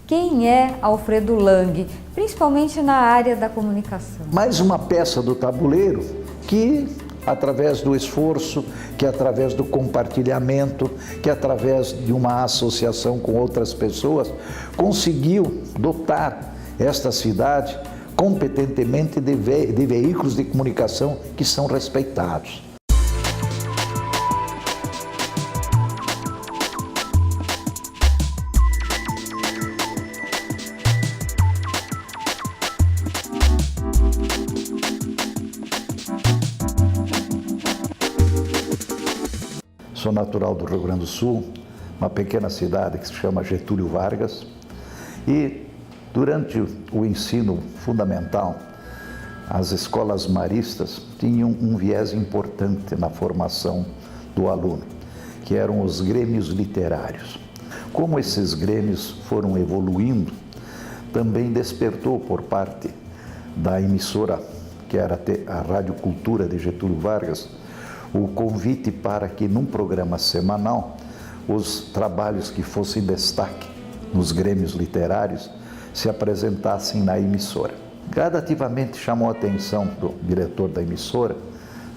Quem é Alfredo Lang, principalmente na área da comunicação? Mais uma peça do tabuleiro que, através do esforço, que através do compartilhamento, que através de uma associação com outras pessoas, conseguiu dotar esta cidade competentemente de veículos de comunicação que são respeitados. Sou natural do Rio Grande do Sul, uma pequena cidade que se chama Getúlio Vargas, e durante o ensino fundamental, as escolas maristas tinham um viés importante na formação do aluno, que eram os grêmios literários. Como esses grêmios foram evoluindo, também despertou por parte da emissora, que era a Rádio Cultura de Getúlio Vargas, o convite para que, num programa semanal, os trabalhos que fossem destaque nos grêmios literários se apresentassem na emissora. Gradativamente chamou a atenção do diretor da emissora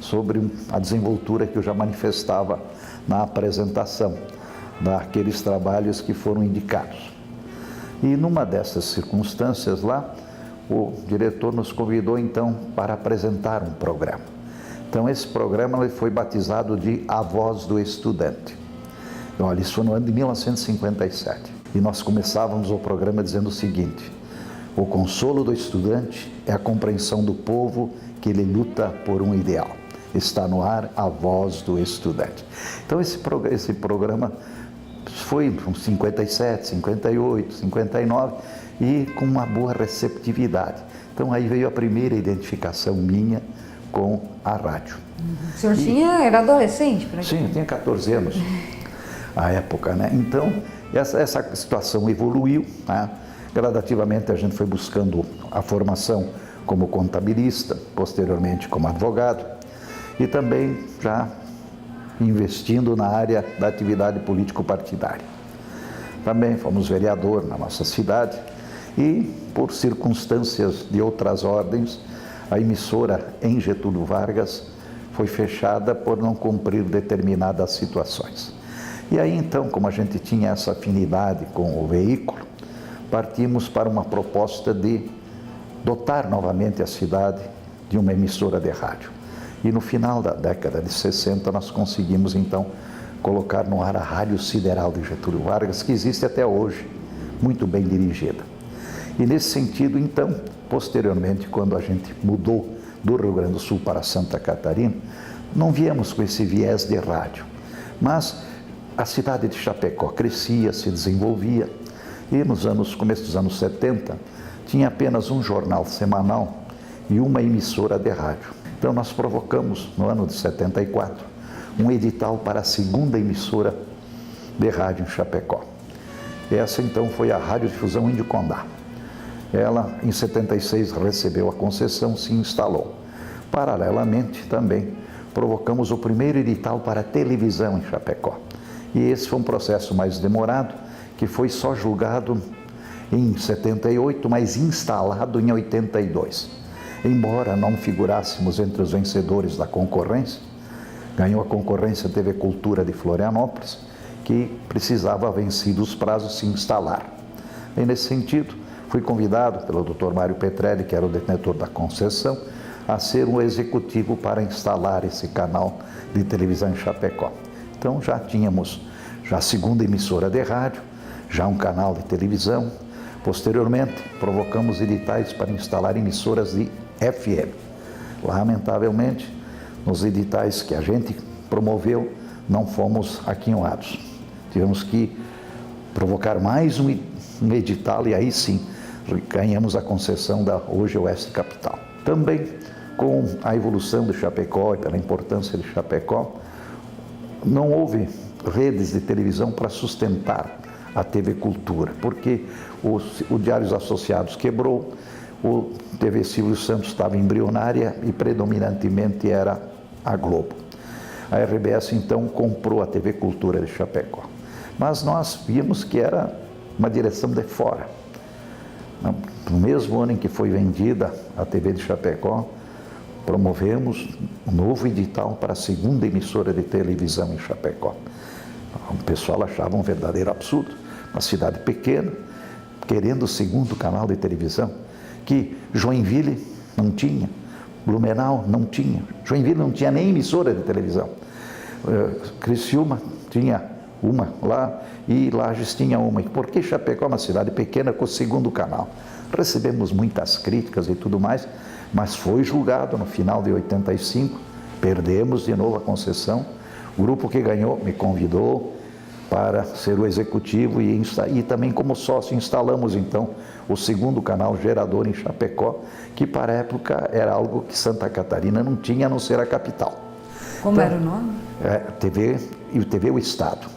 sobre a desenvoltura que eu já manifestava na apresentação daqueles trabalhos que foram indicados. E numa dessas circunstâncias lá, o diretor nos convidou então para apresentar um programa. Então esse programa foi batizado de A Voz do Estudante. Olha, isso foi no ano de 1957. E nós começávamos o programa dizendo o seguinte: o consolo do estudante é a compreensão do povo que ele luta por um ideal. Está no ar a voz do estudante. Então esse programa foi em 57, 58, 59 e com uma boa receptividade. Então aí veio a primeira identificação minha com a rádio. O senhor era adolescente? Sim, eu tinha 14 anos à época, né? Então, essa situação evoluiu, né? Gradativamente a gente foi buscando a formação como contabilista, posteriormente como advogado, e também já investindo na área da atividade político-partidária. Também fomos vereador na nossa cidade e, por circunstâncias de outras ordens, a emissora em Getúlio Vargas foi fechada por não cumprir determinadas situações. E aí então, como a gente tinha essa afinidade com o veículo, partimos para uma proposta de dotar novamente a cidade de uma emissora de rádio. E no final da década de 60 nós conseguimos então colocar no ar a Rádio Sideral de Getúlio Vargas, que existe até hoje, muito bem dirigida. E nesse sentido, então, posteriormente, quando a gente mudou do Rio Grande do Sul para Santa Catarina, não viemos com esse viés de rádio, mas a cidade de Chapecó crescia, se desenvolvia, e no começo dos anos 70, tinha apenas um jornal semanal e uma emissora de rádio. Então nós provocamos, no ano de 74, um edital para a segunda emissora de rádio em Chapecó. Essa então foi a Radiodifusão Índio Condá. Ela, em 76, recebeu a concessão, se instalou. Paralelamente, também, provocamos o primeiro edital para a televisão em Chapecó. E esse foi um processo mais demorado, que foi só julgado em 78, mas instalado em 82. Embora não figurássemos entre os vencedores da concorrência, ganhou a concorrência a TV Cultura de Florianópolis, que precisava, vencidos os prazos, se instalar. E nesse sentido, fui convidado pelo Dr. Mário Petrelli, que era o detentor da concessão, a ser um executivo para instalar esse canal de televisão em Chapecó. Então já tínhamos a segunda emissora de rádio, já um canal de televisão. Posteriormente, provocamos editais para instalar emissoras de FM. Lamentavelmente, nos editais que a gente promoveu, não fomos aquinhoados. Tivemos que provocar mais um edital e aí sim ganhamos a concessão da hoje Oeste Capital. Também com a evolução de Chapecó e pela importância de Chapecó, não houve redes de televisão para sustentar a TV Cultura, porque o Diários Associados quebrou, o TV Silvio Santos estava embrionária e predominantemente era a Globo. A RBS então comprou a TV Cultura de Chapecó. Mas nós vimos que era uma direção de fora. No mesmo ano em que foi vendida a TV de Chapecó, promovemos um novo edital para a segunda emissora de televisão em Chapecó. O pessoal achava um verdadeiro absurdo, uma cidade pequena, querendo o segundo canal de televisão, que Joinville não tinha, Blumenau não tinha, Joinville não tinha nem emissora de televisão. Criciúma tinha uma lá e Lages tinha uma. Por que Chapecó é uma cidade pequena com o segundo canal? Recebemos muitas críticas e tudo mais, mas foi julgado no final de 85, perdemos de novo a concessão. O grupo que ganhou me convidou para ser o executivo e também como sócio instalamos então o segundo canal gerador em Chapecó, que para a época era algo que Santa Catarina não tinha, a não ser a capital. Como era o nome? TV O Estado.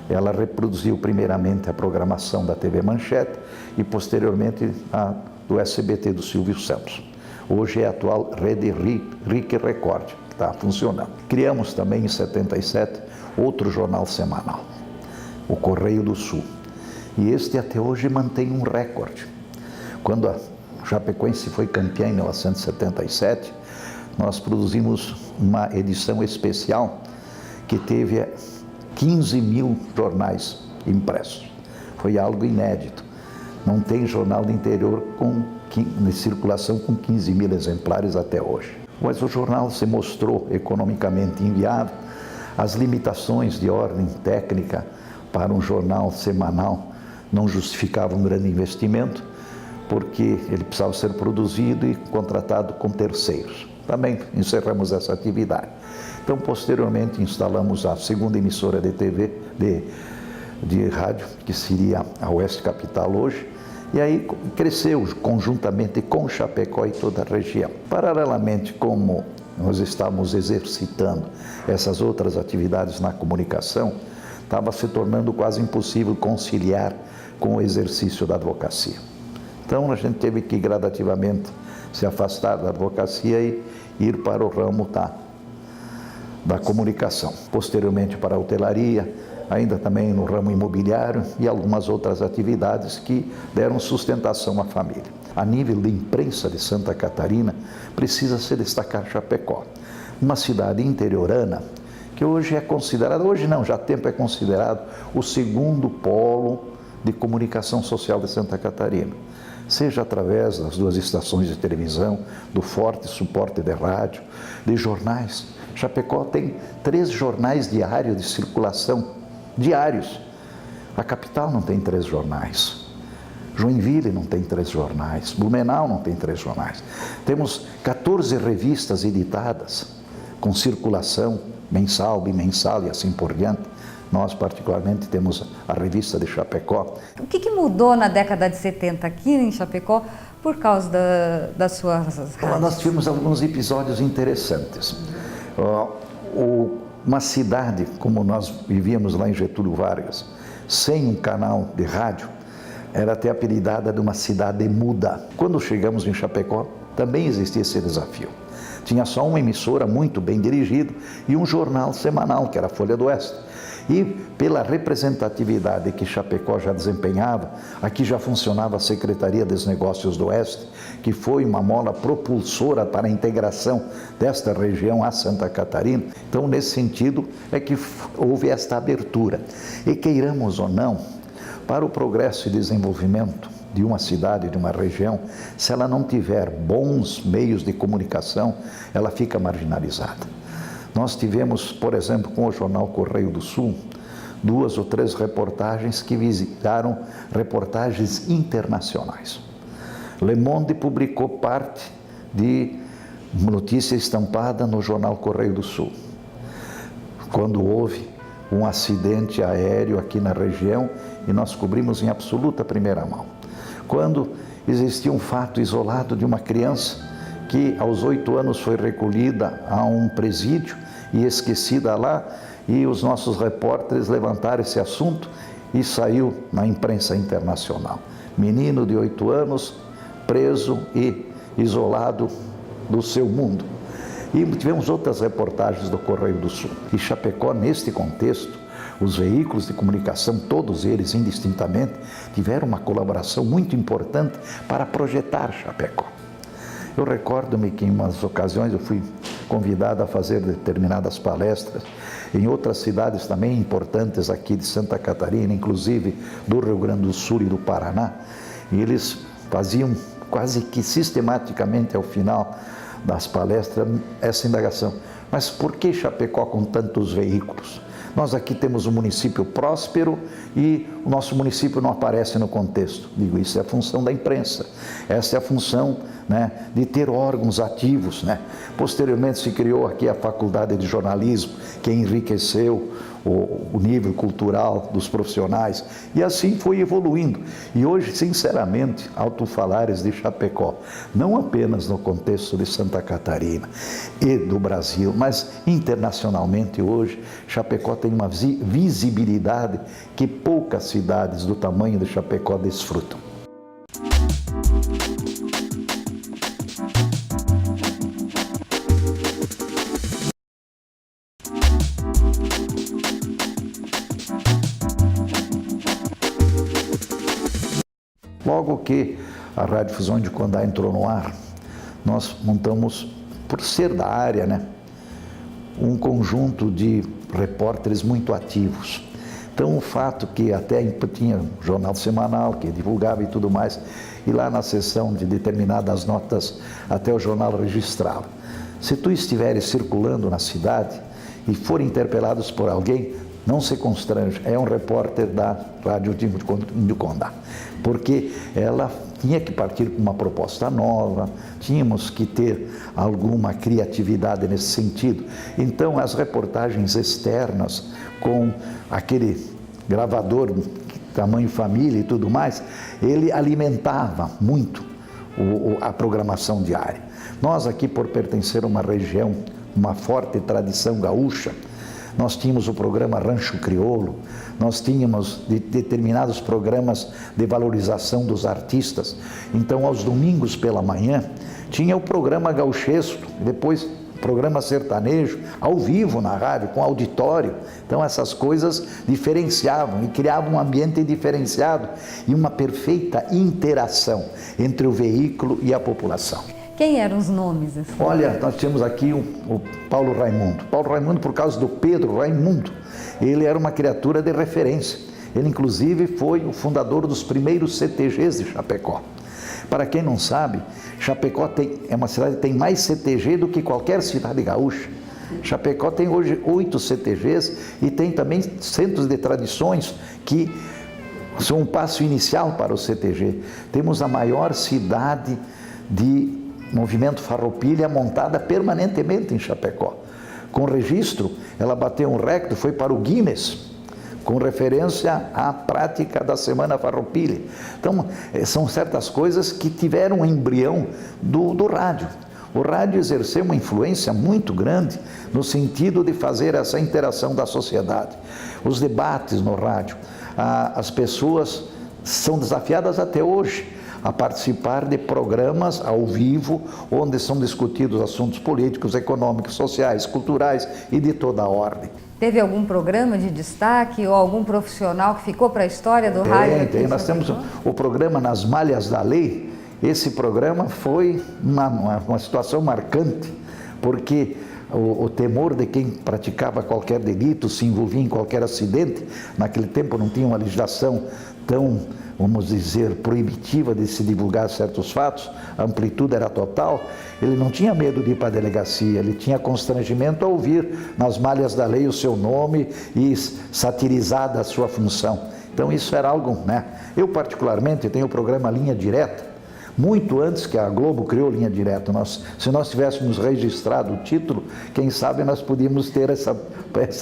Ela reproduziu primeiramente a programação da TV Manchete e posteriormente a do SBT do Silvio Santos. Hoje é a atual Rede RIC Record, que está funcionando. Criamos também em 77 outro jornal semanal, o Correio do Sul. E este até hoje mantém um recorde. Quando a Chapecoense foi campeã em 1977, nós produzimos uma edição especial que teve 15 mil jornais impressos. Foi algo inédito. Não tem jornal do interior em circulação com 15 mil exemplares até hoje. Mas o jornal se mostrou economicamente inviável. As limitações de ordem técnica para um jornal semanal não justificavam um grande investimento, porque ele precisava ser produzido e contratado com terceiros. Também encerramos essa atividade. Então, posteriormente, instalamos a segunda emissora de TV, de rádio, que seria a Oeste Capital hoje, e aí cresceu conjuntamente com Chapecó e toda a região. Paralelamente, como nós estávamos exercitando essas outras atividades na comunicação, estava se tornando quase impossível conciliar com o exercício da advocacia. Então, a gente teve que gradativamente se afastar da advocacia e ir para o ramo da comunicação. Posteriormente para a hotelaria, ainda também no ramo imobiliário e algumas outras atividades que deram sustentação à família. A nível de imprensa de Santa Catarina, precisa se destacar Chapecó, uma cidade interiorana que hoje é considerada, hoje não, já há tempo é considerado o segundo polo de comunicação social de Santa Catarina. Seja através das 2 estações de televisão, do forte suporte de rádio, de jornais. Chapecó tem 3 jornais diários de circulação, diários. A capital não tem 3 jornais. Joinville não tem 3 jornais. Blumenau não tem 3 jornais. Temos 14 revistas editadas, com circulação mensal, bimensal e assim por diante. Nós, particularmente, temos a revista de Chapecó. O que mudou na década de 70 aqui em Chapecó por causa das suas rádios? Nós tivemos alguns episódios interessantes. Uma cidade, como nós vivíamos lá em Getúlio Vargas, sem um canal de rádio, era até apelidada de uma cidade muda. Quando chegamos em Chapecó, também existia esse desafio. Tinha só uma emissora muito bem dirigida e um jornal semanal, que era a Folha do Oeste. E pela representatividade que Chapecó já desempenhava, aqui já funcionava a Secretaria dos Negócios do Oeste, que foi uma mola propulsora para a integração desta região a Santa Catarina. Então, nesse sentido, é que houve esta abertura. E queiramos ou não, para o progresso e desenvolvimento de uma cidade, de uma região, se ela não tiver bons meios de comunicação, ela fica marginalizada. Nós tivemos, por exemplo, com o jornal Correio do Sul, 2 ou 3 reportagens que visitaram reportagens internacionais. Le Monde publicou parte de notícia estampada no jornal Correio do Sul, quando houve um acidente aéreo aqui na região e nós cobrimos em absoluta primeira mão. Quando existia um fato isolado de uma criança que aos 8 anos foi recolhida a um presídio e esquecida lá, e os nossos repórteres levantaram esse assunto e saiu na imprensa internacional. Menino de 8 anos, preso e isolado do seu mundo. E tivemos outras reportagens do Correio do Sul. E Chapecó, neste contexto, Os veículos de comunicação, todos eles indistintamente, tiveram uma colaboração muito importante para projetar Chapecó. Eu recordo-me que em umas ocasiões eu fui convidado a fazer determinadas palestras em outras cidades também importantes aqui de Santa Catarina, inclusive do Rio Grande do Sul e do Paraná, e eles faziam quase que sistematicamente ao final das palestras essa indagação. Mas por que Chapecó com tantos veículos? Nós aqui temos um município próspero e o nosso município não aparece no contexto. Digo, isso é a função da imprensa, essa é a função, né, de ter órgãos ativos, né? Posteriormente se criou aqui a Faculdade de Jornalismo, que enriqueceu o nível cultural dos profissionais, e assim foi evoluindo. E hoje, sinceramente, ao tu falares de Chapecó, não apenas no contexto de Santa Catarina e do Brasil, mas internacionalmente hoje, Chapecó tem uma visibilidade que poucas cidades do tamanho de Chapecó desfrutam. Logo que a Rádio Fusão de Condá entrou no ar, nós montamos, por ser da área, né, um conjunto de repórteres muito ativos. Então, o fato que até tinha jornal semanal, que divulgava e tudo mais, e lá na seção de determinadas notas, até o jornal registrava. Se tu estiveres circulando na cidade e for interpelados por alguém, não se constrange, é um repórter da Rádio de Condá, porque ela tinha que partir com uma proposta nova, tínhamos que ter alguma criatividade nesse sentido. Então, as reportagens externas, com aquele gravador tamanho família e tudo mais, ele alimentava muito a programação diária. Nós aqui, por pertencer a uma região, uma forte tradição gaúcha, nós tínhamos o programa Rancho Crioulo, nós tínhamos determinados programas de valorização dos artistas. Então, aos domingos pela manhã, tinha o programa gauchesco, depois o programa sertanejo, ao vivo na rádio, com auditório. Então, essas coisas diferenciavam e criavam um ambiente diferenciado e uma perfeita interação entre o veículo e a população. Quem eram os nomes? Assim? Olha, nós tínhamos aqui o Paulo Raimundo. Paulo Raimundo, por causa do Pedro Raimundo, ele era uma criatura de referência. Ele, inclusive, foi o fundador dos primeiros CTGs de Chapecó. Para quem não sabe, Chapecó é uma cidade que tem mais CTG do que qualquer cidade gaúcha. Chapecó tem hoje 8 CTGs e tem também centros de tradições que são um passo inicial para o CTG. Temos a maior cidade de movimento farroupilha montada permanentemente em Chapecó. Com registro, ela bateu um recorde, foi para o Guinness, com referência à prática da Semana Farroupilha. Então, são certas coisas que tiveram um embrião do rádio. O rádio exerceu uma influência muito grande no sentido de fazer essa interação da sociedade. Os debates no rádio, as pessoas são desafiadas até hoje a participar de programas ao vivo, onde são discutidos assuntos políticos, econômicos, sociais, culturais e de toda a ordem. Teve algum programa de destaque ou algum profissional que ficou para a história do rádio? Tem. Nós temos o programa Nas Malhas da Lei. Esse programa foi uma situação marcante, porque o temor de quem praticava qualquer delito, se envolvia em qualquer acidente, naquele tempo não tinha uma legislação tão, vamos dizer, proibitiva de se divulgar certos fatos, a amplitude era total, ele não tinha medo de ir para a delegacia, ele tinha constrangimento a ouvir nas malhas da lei o seu nome e satirizada a sua função. Então isso era algo, né? Eu particularmente tenho o programa Linha Direta, muito antes que a Globo criou Linha Direta. Se nós tivéssemos registrado o título, quem sabe nós podíamos ter essa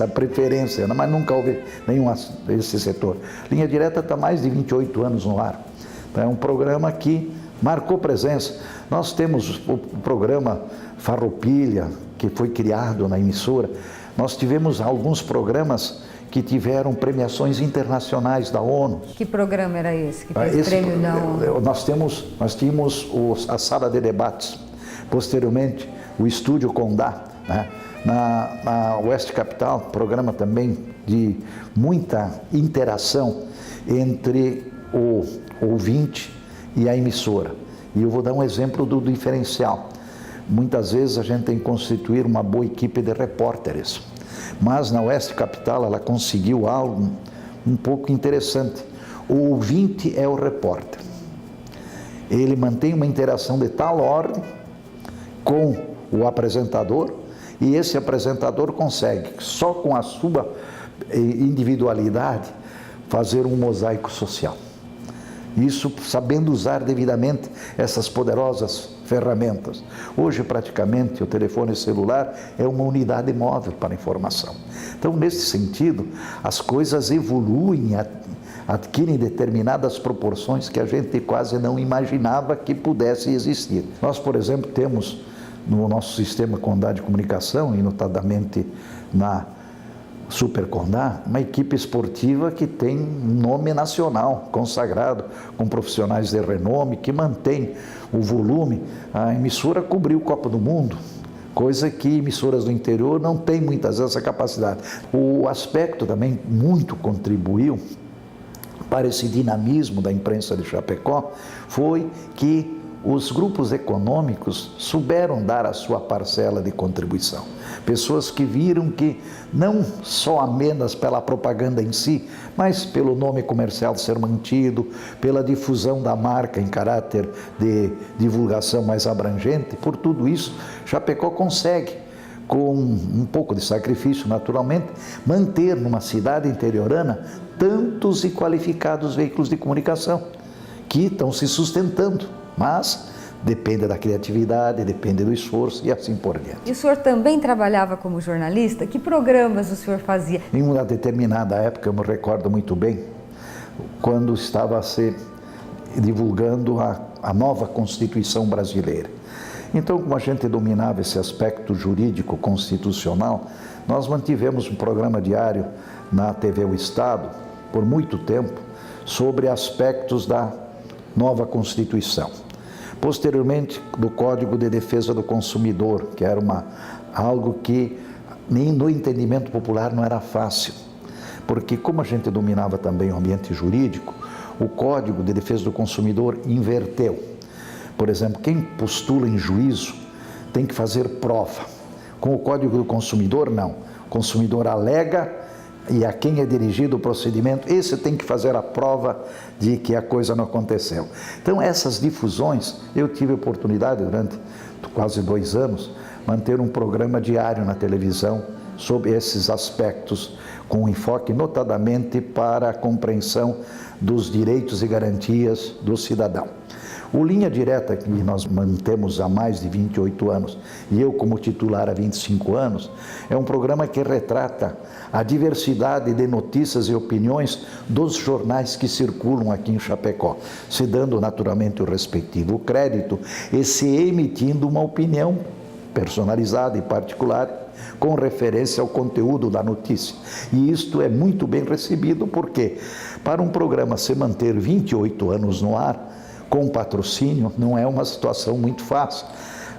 preferência, mas nunca houve nenhum esse setor. Linha Direta está há mais de 28 anos no ar. Então, é um programa que marcou presença. Nós temos o programa Farroupilha, que foi criado na emissora. Nós tivemos alguns programas que tiveram premiações internacionais da ONU. Que programa era esse que fez prêmio da ONU? Nós tínhamos a sala de debates, posteriormente o Estúdio Condá, né? Na Oeste Capital, programa também de muita interação entre o ouvinte e a emissora. E eu vou dar um exemplo do diferencial. Muitas vezes a gente tem que constituir uma boa equipe de repórteres, mas na Oeste Capital ela conseguiu algo um pouco interessante. O ouvinte é o repórter. Ele mantém uma interação de tal ordem com o apresentador, e esse apresentador consegue, só com a sua individualidade, fazer um mosaico social. Isso sabendo usar devidamente essas poderosas ferramentas. Hoje, praticamente, o telefone celular é uma unidade móvel para a informação. Então, nesse sentido, as coisas evoluem, adquirem determinadas proporções que a gente quase não imaginava que pudesse existir. Nós, por exemplo, temos no nosso sistema Condá de comunicação, e notadamente na Super Condá, uma equipe esportiva que tem nome nacional, consagrado, com profissionais de renome, que mantém o volume. A emissora cobriu o Copa do Mundo, coisa que emissoras do interior não têm muitas vezes essa capacidade. O aspecto também muito contribuiu para esse dinamismo da imprensa de Chapecó foi que os grupos econômicos souberam dar a sua parcela de contribuição. Pessoas que viram que não só apenas pela propaganda em si, mas pelo nome comercial ser mantido, pela difusão da marca em caráter de divulgação mais abrangente, por tudo isso, Chapecó consegue, com um pouco de sacrifício naturalmente, manter numa cidade interiorana tantos e qualificados veículos de comunicação que estão se sustentando. Mas depende da criatividade, depende do esforço e assim por diante. E o senhor também trabalhava como jornalista? Que programas o senhor fazia? Em uma determinada época, eu me recordo muito bem, quando estava se divulgando a nova Constituição brasileira. Então, como a gente dominava esse aspecto jurídico constitucional, nós mantivemos um programa diário na TV O Estado, por muito tempo, sobre aspectos da nova Constituição. Posteriormente, do Código de Defesa do Consumidor, que era algo que nem no entendimento popular não era fácil, porque como a gente dominava também o ambiente jurídico, o Código de Defesa do Consumidor inverteu. Por exemplo, quem postula em juízo tem que fazer prova. Com o Código do Consumidor, não. O consumidor alega e a quem é dirigido o procedimento, esse tem que fazer a prova de que a coisa não aconteceu. Então, essas difusões, eu tive a oportunidade, durante quase 2 anos, manter um programa diário na televisão sobre esses aspectos, com enfoque notadamente para a compreensão dos direitos e garantias do cidadão. O Linha Direta, que nós mantemos há mais de 28 anos, e eu como titular há 25 anos, é um programa que retrata a diversidade de notícias e opiniões dos jornais que circulam aqui em Chapecó, se dando naturalmente o respectivo crédito e se emitindo uma opinião personalizada e particular com referência ao conteúdo da notícia. E isto é muito bem recebido porque, para um programa se manter 28 anos no ar, com patrocínio, não é uma situação muito fácil.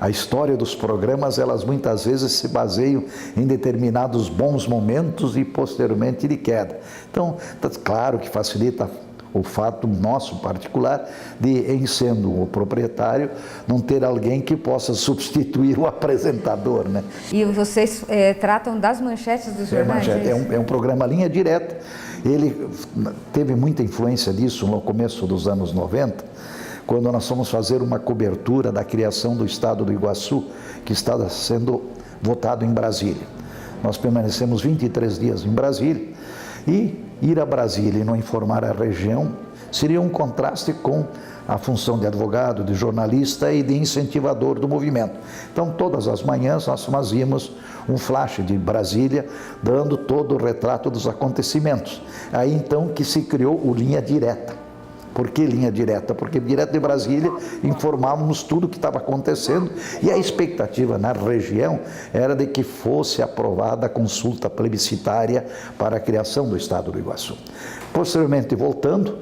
A história dos programas, elas muitas vezes se baseiam em determinados bons momentos e posteriormente de queda. Então, claro que facilita o fato nosso particular de, em sendo o proprietário, não ter alguém que possa substituir o apresentador, né? E vocês tratam das manchetes dos jornais? É um programa Linha Direta. Ele teve muita influência disso no começo dos anos 90, quando nós fomos fazer uma cobertura da criação do Estado do Iguaçu, que estava sendo votado em Brasília. Nós permanecemos 23 dias em Brasília, e ir a Brasília e não informar a região seria um contraste com a função de advogado, de jornalista e de incentivador do movimento. Então, todas as manhãs nós fazíamos um flash de Brasília, dando todo o retrato dos acontecimentos. Aí então que se criou o Linha Direta. Por que Linha Direta? Porque direto de Brasília informávamos tudo o que estava acontecendo e a expectativa na região era de que fosse aprovada a consulta plebiscitária para a criação do Estado do Iguaçu. Posteriormente, voltando,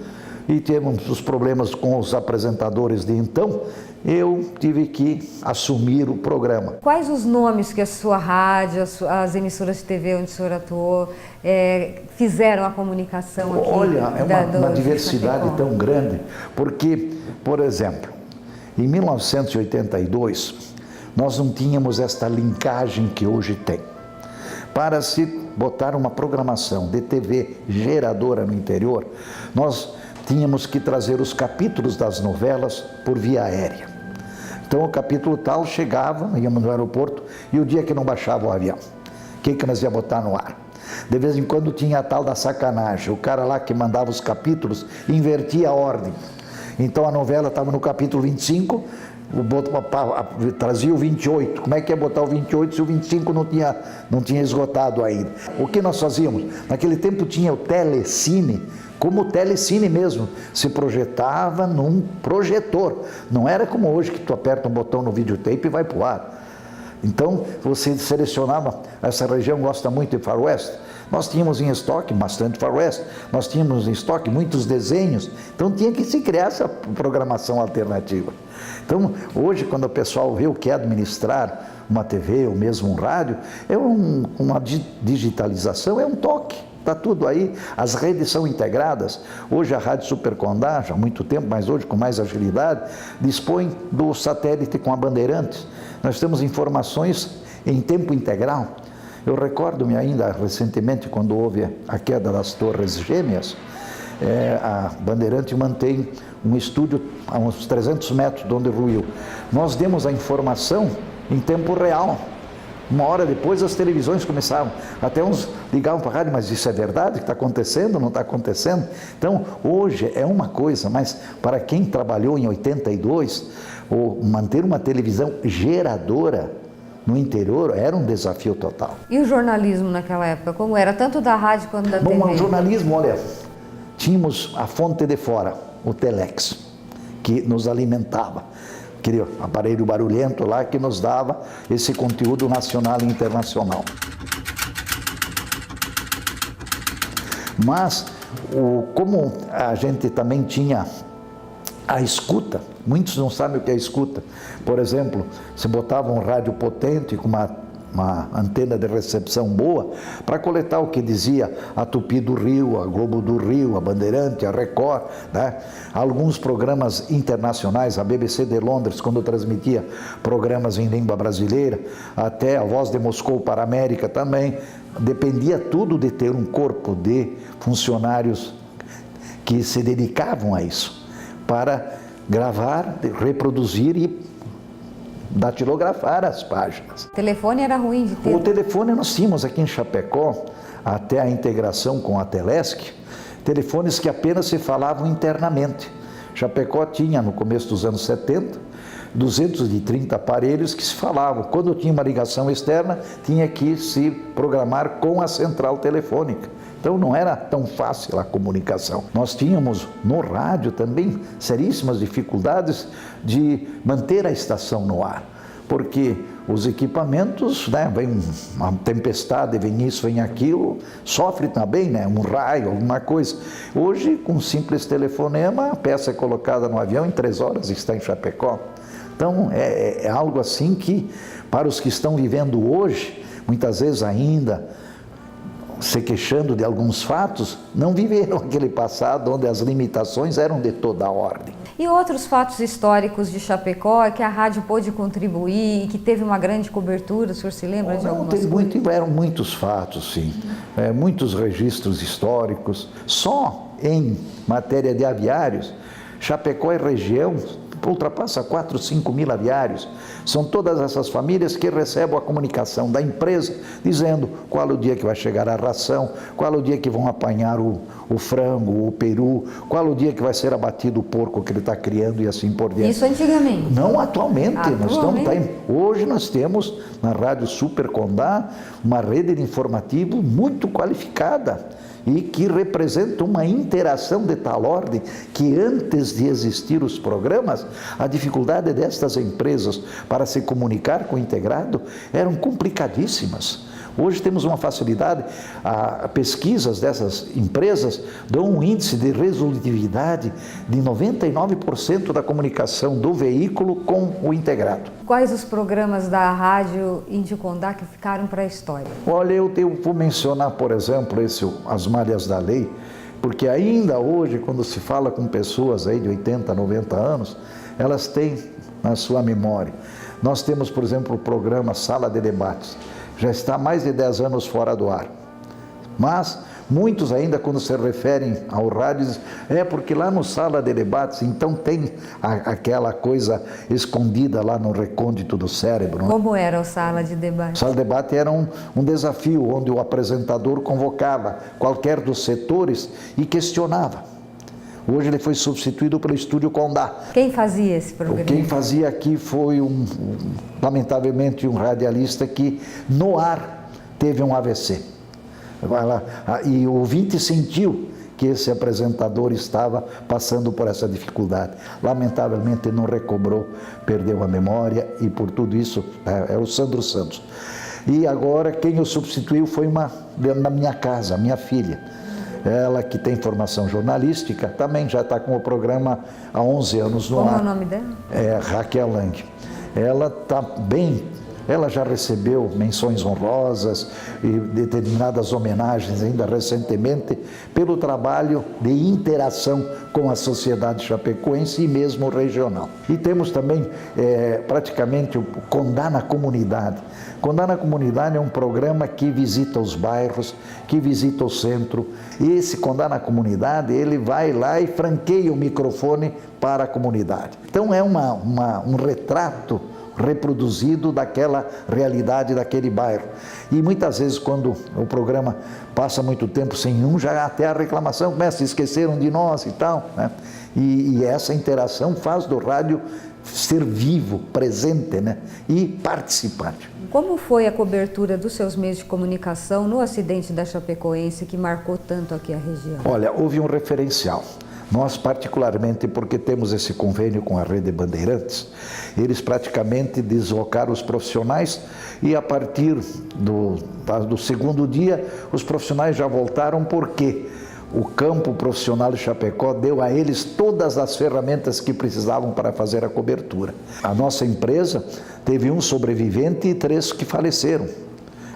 e tivemos os problemas com os apresentadores de então, eu tive que assumir o programa. Quais os nomes que a sua rádio, as emissoras de TV onde o senhor atuou, fizeram a comunicação aqui? Olha, é uma diversidade tão grande, porque, por exemplo, em 1982, nós não tínhamos esta linkagem que hoje tem. Para se botar uma programação de TV geradora no interior, nós tínhamos que trazer os capítulos das novelas por via aérea. Então o capítulo tal chegava, íamos no aeroporto, e o dia que não baixava o avião, o que nós ia botar no ar? De vez em quando tinha a tal da sacanagem, o cara lá que mandava os capítulos invertia a ordem. Então a novela estava no capítulo 25, trazia o 28. Como é que ia botar o 28 se o 25 não tinha esgotado ainda? O que nós fazíamos? Naquele tempo tinha o telecine, como o telecine mesmo, se projetava num projetor. Não era como hoje que tu aperta um botão no videotape e vai para o ar. Então você selecionava, essa região gosta muito de faroeste, nós tínhamos em estoque bastante faroeste, nós tínhamos em estoque muitos desenhos, então tinha que se criar essa programação alternativa. Então hoje quando o pessoal vê o que é administrar uma TV ou mesmo um rádio, é uma digitalização, é um toque. Está tudo aí, as redes são integradas. Hoje a Rádio Supercondá, já há muito tempo, mas hoje com mais agilidade, dispõe do satélite com a Bandeirantes. Nós temos informações em tempo integral. Eu recordo-me ainda recentemente, quando houve a queda das Torres Gêmeas, a Bandeirante mantém um estúdio a uns 300 metros de onde ruiu. Nós demos a informação em tempo real. Uma hora depois as televisões começaram, até uns ligavam para a rádio, mas isso é verdade? Está acontecendo? Não está acontecendo? Então, hoje é uma coisa, mas para quem trabalhou em 82, manter uma televisão geradora no interior era um desafio total. E o jornalismo naquela época, como era? Tanto da rádio quanto da TV? Bom, o jornalismo, olha, tínhamos a fonte de fora, o Telex, que nos alimentava. Aquele aparelho barulhento lá que nos dava esse conteúdo nacional e internacional. Mas, como a gente também tinha a escuta, muitos não sabem o que é escuta. Por exemplo, se botava um rádio potente com uma antena de recepção boa, para coletar o que dizia a Tupi do Rio, a Globo do Rio, a Bandeirante, a Record, né? Alguns programas internacionais, a BBC de Londres, quando transmitia programas em língua brasileira, até a Voz de Moscou para a América também, dependia tudo de ter um corpo de funcionários que se dedicavam a isso, para gravar, reproduzir e datilografar as páginas. O telefone era ruim de ter? O telefone nós tínhamos aqui em Chapecó, até a integração com a Telesc, telefones que apenas se falavam internamente. Chapecó tinha, no começo dos anos 70, 230 aparelhos que se falavam. Quando tinha uma ligação externa, tinha que se programar com a central telefônica. Então não era tão fácil a comunicação. Nós tínhamos no rádio também seríssimas dificuldades de manter a estação no ar, porque os equipamentos, né, vem uma tempestade, vem isso, vem aquilo, sofre também, né, um raio, alguma coisa. Hoje, com um simples telefonema, a peça é colocada no avião, em 3 horas está em Chapecó. Então é algo assim que, para os que estão vivendo hoje, muitas vezes ainda se queixando de alguns fatos, não viveram aquele passado onde as limitações eram de toda a ordem. E outros fatos históricos de Chapecó que a rádio pôde contribuir e que teve uma grande cobertura, o senhor se lembra de algumas coisas? Eram muitos fatos, sim. Muitos registros históricos. Só em matéria de aviários, Chapecó e região ultrapassa 4, 5 mil aviários. São todas essas famílias que recebem a comunicação da empresa, dizendo qual é o dia que vai chegar a ração, qual é o dia que vão apanhar o frango, o peru, qual é o dia que vai ser abatido o porco que ele está criando e assim por diante. Isso antigamente? Não, atualmente. Hoje nós temos na Rádio Supercondá uma rede de informativo muito qualificada e que representa uma interação de tal ordem que antes de existir os programas, a dificuldade destas empresas para se comunicar com o integrado eram complicadíssimas. Hoje temos uma facilidade, pesquisas dessas empresas dão um índice de resolutividade de 99% da comunicação do veículo com o integrado. Quais os programas da Rádio Índio Condá que ficaram para a história? Olha, eu vou mencionar, por exemplo, As Malhas da Lei, porque ainda hoje, quando se fala com pessoas aí de 80, 90 anos, elas têm na sua memória. Nós temos, por exemplo, o programa Sala de Debates, já está há mais de 10 anos fora do ar. Mas muitos ainda, quando se referem ao rádio, dizem, porque lá no Sala de Debates, então tem aquela coisa escondida lá no recôndito do cérebro. Como era o Sala de Debate? O Sala de Debate era um desafio, onde o apresentador convocava qualquer dos setores e questionava. Hoje ele foi substituído pelo Estúdio Condá. Quem fazia esse programa? Quem fazia aqui foi, lamentavelmente, um radialista que no ar teve um AVC. E o ouvinte sentiu que esse apresentador estava passando por essa dificuldade. Lamentavelmente não recobrou, perdeu a memória e por tudo isso é o Sandro Santos. E agora quem o substituiu foi na minha casa, minha filha. Ela que tem formação jornalística, também já está com o programa há 11 anos no ar. Como é o nome dela? É Raquel Lang. Ela está bem, ela já recebeu menções honrosas e determinadas homenagens ainda recentemente pelo trabalho de interação com a sociedade chapecoense e mesmo regional. E temos também praticamente o Condá na Comunidade. Condá na Comunidade é um programa que visita os bairros, que visita o centro. E esse Condá na Comunidade, ele vai lá e franqueia o microfone para a comunidade. Então é um retrato reproduzido daquela realidade daquele bairro. E muitas vezes quando o programa passa muito tempo sem já até a reclamação começa, se esqueceram de nós e tal, né? E essa interação faz do rádio ser vivo, presente, né? E participante. Como foi a cobertura dos seus meios de comunicação no acidente da Chapecoense que marcou tanto aqui a região? Olha, houve um referencial. Nós, particularmente, porque temos esse convênio com a Rede Bandeirantes, eles praticamente deslocaram os profissionais e a partir do segundo dia, os profissionais já voltaram porque o campo profissional de Chapecó deu a eles todas as ferramentas que precisavam para fazer a cobertura. A nossa empresa teve um sobrevivente e 3 que faleceram.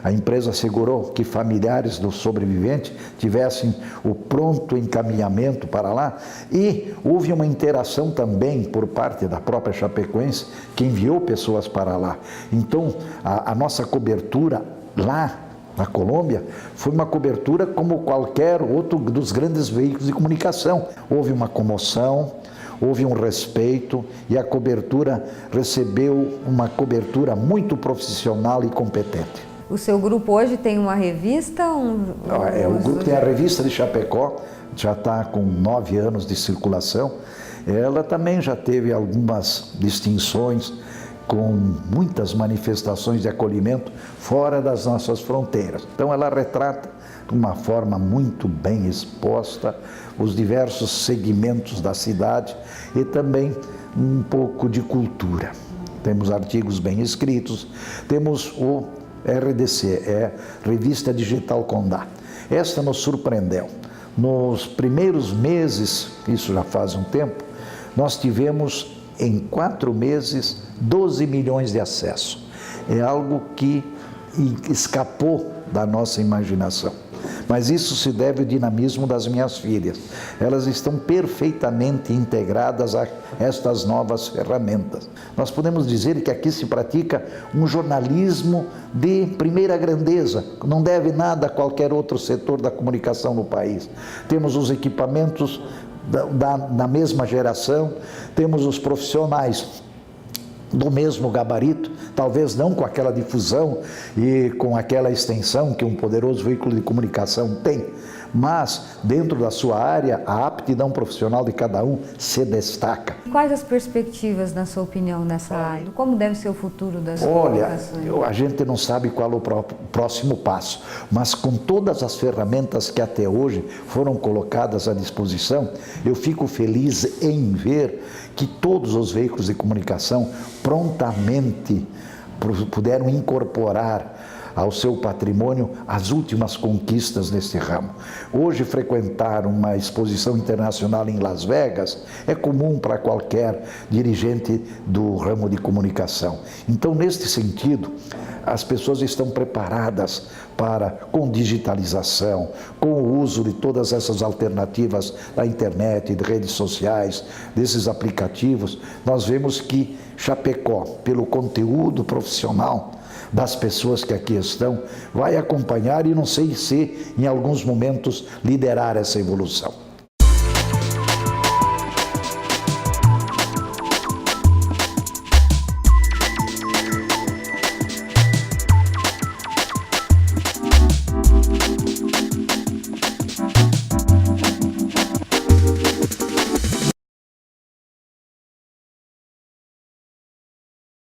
A empresa assegurou que familiares do sobrevivente tivessem o pronto encaminhamento para lá e houve uma interação também por parte da própria Chapecoense que enviou pessoas para lá. Então, a nossa cobertura lá na Colômbia foi uma cobertura como qualquer outro dos grandes veículos de comunicação. Houve uma comoção, houve um respeito e a cobertura recebeu uma cobertura muito profissional e competente. O seu grupo hoje tem uma revista? O grupo tem a Revista de Chapecó, já está com 9 anos de circulação. Ela também já teve algumas distinções, com muitas manifestações de acolhimento fora das nossas fronteiras. Então ela retrata de uma forma muito bem exposta os diversos segmentos da cidade e também um pouco de cultura. Temos artigos bem escritos, temos o RDC, Revista Digital Condá. Esta nos surpreendeu. Nos primeiros meses, isso já faz um tempo, nós tivemos em 4 meses 12 milhões de acessos. É algo que escapou da nossa imaginação. Mas isso se deve ao dinamismo das minhas filhas. Elas estão perfeitamente integradas a estas novas ferramentas. Nós podemos dizer que aqui se pratica um jornalismo de primeira grandeza. Não deve nada a qualquer outro setor da comunicação no país. Temos os equipamentos da mesma geração, temos os profissionais do mesmo gabarito, talvez não com aquela difusão e com aquela extensão que um poderoso veículo de comunicação tem, mas dentro da sua área, a aptidão profissional de cada um se destaca. Quais as perspectivas, na sua opinião, nessa área? Como deve ser o futuro das comunicações? Olha, a gente não sabe qual é o próximo passo, mas com todas as ferramentas que até hoje foram colocadas à disposição, eu fico feliz em ver que todos os veículos de comunicação prontamente puderam incorporar ao seu patrimônio as últimas conquistas neste ramo. Hoje, frequentar uma exposição internacional em Las Vegas é comum para qualquer dirigente do ramo de comunicação. Então, neste sentido, as pessoas estão preparadas para, com digitalização, com o uso de todas essas alternativas da internet, de redes sociais, desses aplicativos, nós vemos que Chapecó, pelo conteúdo profissional das pessoas que aqui estão, vai acompanhar e não sei se, em alguns momentos, liderar essa evolução.